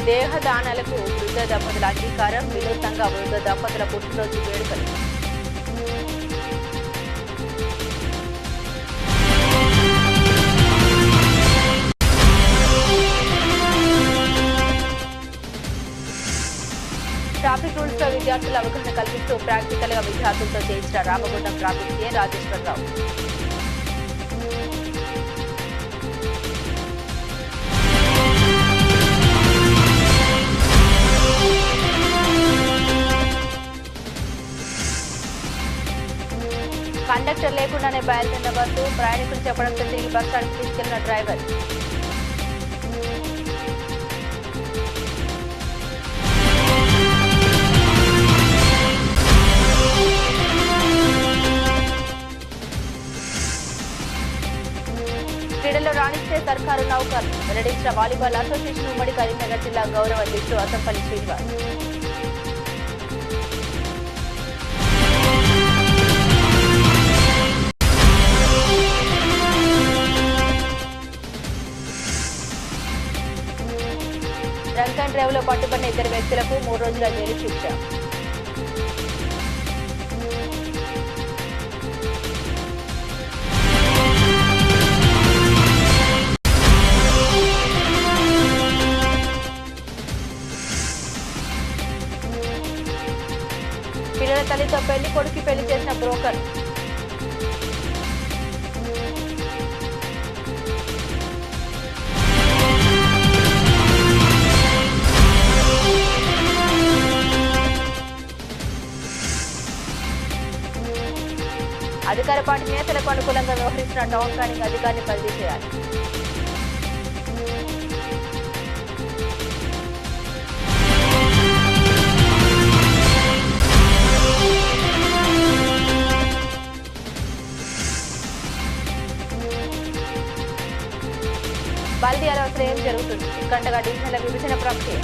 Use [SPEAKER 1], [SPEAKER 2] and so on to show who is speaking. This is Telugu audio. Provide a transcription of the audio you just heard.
[SPEAKER 1] దేహదానాలకు వృద్ధ దంపతుల అంగీకారం, వినూత్నంగా వృద్ధ దంపతుల పుట్టినరోజు వేడుకలు. ట్రాఫిక్ రూల్స్ లో విద్యార్థుల అవగాహన కల్పిస్తూ ప్రాక్టికల్ గా విద్యార్థులతో చేసిన Ramagundam traffic CA Rajeshwara Rao. Conductor లేకుండానే బయలుదేరిన బస్సు ప్రయాణికులు చెప్పడంతో తిరిగి బస్ స్టాండ్కి తీసుకెళ్లిన డ్రైవర్. క్రీడల్లో రాణిస్తే సర్కారు నౌకర్లు వెల్లడించిన వాలీబాల్ అసోసియేషన్ ఉమ్మడి కరీంనగర్ జిల్లా గౌరవ అధ్యక్షుడు Asampalli Srinivas. Drunk and drive లో పట్టుబడిన 2 వ్యక్తులకు 3 రోజుల జైలు శిక్ష. పిల్లల తల్లితో పెళ్లి కొడుకు పెళ్లి చేసిన బ్రోకర్. అధికార పార్టీ నేతలకు అనుకూలంగా వ్యవహరిస్తున్న టౌన్ ప్లానింగ్ అధికారిని బదిలీ చేయాలి. బల్దియాలో అసలు ఏం జరుగుతుంది? గంటగా డివిజన్ల విభజన ప్రక్రియ.